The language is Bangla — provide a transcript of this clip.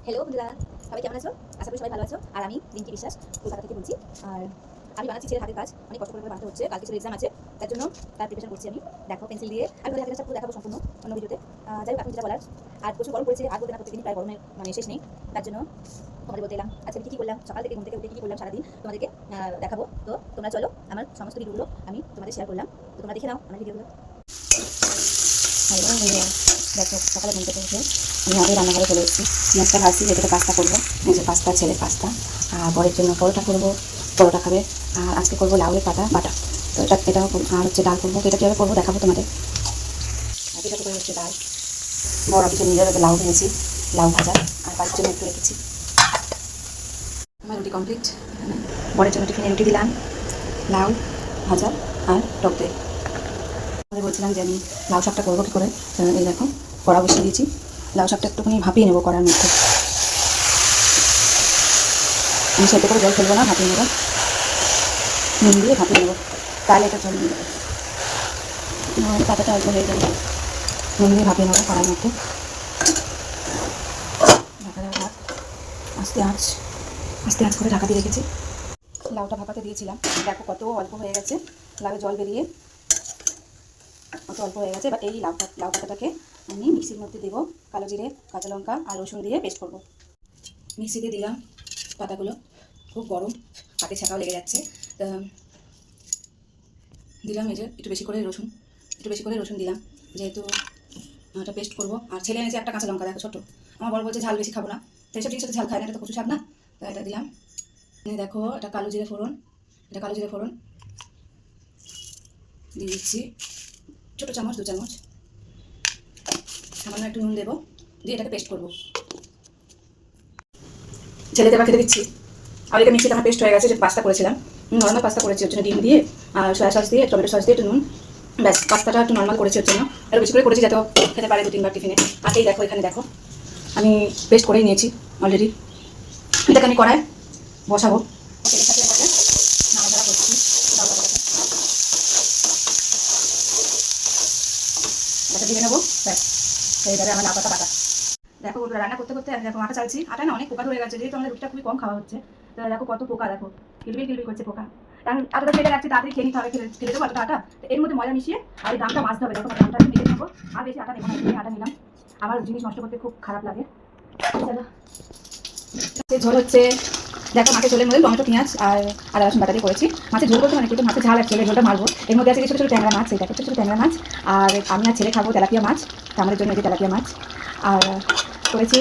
হ্যালো বন্ধুরা, সবাই কেমন আছো? আশা করি সবাই ভালো আছো। আর আমি রিঙ্কি বিশ্বাস, কলকাতা থেকে বলছি। আর আমি বানাচ্ছি ছেলের হাতের কাজ, অনেক কষ্ট করে বানাতে হচ্ছে। কালকে ছেলের এক্সাম আছে, তার জন্য তার প্রিপারেশন করছি আমি। দেখো পেন্সিল দিয়ে আমি হাতের কাজটা পুরো দেখাবো সম্পূর্ণ অন্য ভিডিওতে। যাই হোক, এখন যেটা বলার, আর প্রচুর গরম পড়েছে, আর বলতে না প্রত্যেকদিন প্রায় গরমের শেষ নেই। তার জন্য তোমাদের বলতে এলাম আজকে আমি কী করলাম, সকাল থেকে ঘুম থেকে উঠে কী করলাম সারাদিন তোমাদেরকে দেখাবো। তো তোমরা চলো, আমার সমস্ত ভিডিওগুলো আমি তোমাদের শেয়ার করলাম, তো তোমরা দেখে নাও আমার ভিডিওগুলো। দেখো সকালে ঘুম থেকে উঠে আমি আগে রান্নাঘরে চলে এসেছি। পেঁয়াজটা ভাজছি, যেটা পাস্তা করবো। এই যে পাস্তা, ছেলের পাস্তা। আর বরের জন্য পরোটা করবো, পরোটা খাবে। আর আজকে করবো লাউয়ের পাতা বাটা। তো এটাও আর হচ্ছে ডাল করবো। তো এটা কীভাবে করবো দেখাবো তোমাদের। আর এটা করে হচ্ছে ডাল। বড় কিছু নিজের লাউ ভেজেছি, লাউ ভাজা। আর বাড়ির জন্য একটু রেখেছি। আমার রুটি কমপ্লিট। বরের জন্য টিফিনে রুটি দিলাম, লাউ ভাজা আর টক দই। বলছিলাম যে আমি লাউ শাকটা করবো কী করে। এই দেখো কড়া বসিয়ে দিয়েছি। লাউ শাকটা একটুখানি ভাপিয়ে নেবো কড়ার মধ্যে। আমি সেটা করে জল ফেলবো না, ভাপিয়ে নেবো, নুন দিয়ে ভাপিয়ে নেবো, তাহলে এটা জল দিয়ে দেবো। পাতাটা অল্প হয়ে যাবে, নুন দিয়ে ভাপিয়ে নেবো কড়ার মধ্যে। ঢাকা দেওয়া ভাত, আস্তে আঁচ করে ঢাকা দিয়ে রেখেছি। লাউটা ভাপাতে দিয়েছিলাম, দেখো কত অল্প হয়ে গেছে, লাউয়ে জল বেরিয়ে কত অল্প হয়ে গেছে। এবার এই লাউ পাতাটাকে আমি মিক্সির মধ্যে দেবো, কালো জিরে, কাঁচা লঙ্কা আর রসুন দিয়ে পেস্ট করবো। মিক্সিতে দিলাম পাতাগুলো, খুব গরম, হাতে ছাকাও লেগে যাচ্ছে। তা দিলাম এই যে একটু বেশি করে রসুন দিলাম, যেহেতু এটা পেস্ট করবো। আর ছেলে এনেছে একটা কাঁচা লঙ্কা, দেখো ছোটো। আমার বড় বলছে ঝাল বেশি খাবো না, তো এইসব জিনিসের ঝাল খায় না, এটা তো কচু শাক না। তো এটা দিলাম। দেখো এটা কালো জিরে ফোড়ন দিয়ে দিচ্ছি ছোটো চামচ, 2 চামচ। সামান্য একটু নুন দেবো, দিয়ে এটাকে পেস্ট করবো। ছেলেকে আবার খেতে দিচ্ছি। আর এটা মিক্সিতে আমার পেস্ট হয়ে গেছে, যে পাস্তা করেছিলাম, নর্মাল পাস্তা করেছি ওর জন্য, ডিম দিয়ে আর সয়া সস দিয়ে, টমেটো সস দিয়ে, একটু নুন, ব্যাস। পাস্তাটা একটু নর্মাল করেছি ওর জন্য, আরও বেশি করে করেছি যাতে খেতে পারে 2-3 বার টিফিনে। আর এই দেখো এখানে দেখো আমি পেস্ট করেই নিয়েছি অলরেডি। এটাকে আমি কড়ায় বসাবো, এটা দিয়ে নেবো, ব্যাস। এইভাবে আমার লাউ পাতা বাটা। দেখো রান্না করতে করতে দেখো আটা চালছি, আটা না অনেক পোকা ধরে গেছে, যেহেতু আমাদের রুটিটা খুবই কম খাওয়া হচ্ছে। তো দেখো কত পোকা, দেখো কিলবিল করছে পোকা। কারণ আটাটা ফেলে রাখছি, তাড়াতাড়ি খেয়ে নিতে হবে, ফেলে দেবো আটা। তো এর মধ্যে ময়দা মিশিয়ে আর এই দামটা মাজতে হবে। দেখো দামটা একটু মেখে নেবো, আর বেশি আটা নেবো না, একটু আটা নিলাম। আমার জিনিস নষ্ট করতে খুব খারাপ লাগে। চলো ঝোল হচ্ছে, দেখো মাছের ঝোলের মধ্যে টমেটো, পেঁয়াজ আর আদা রসুন বাটা দিয়ে করেছি। মাছের ঝোল করতে মানে কিন্তু মাছের ঝাল অ্যাকচুয়ালি, ঝোলটা মারবো। এর মধ্যে আছে ছোটো ছোটো ট্যাংরা মাছ, এইটাকে ছোটো ছোটো ট্যাংরা মাছ। আর আমি আর ছেলে খাবো তেলাপিয়া মাছ, তো আমাদের জন্য এই যে তেলাপিয়া মাছ। আর করেছি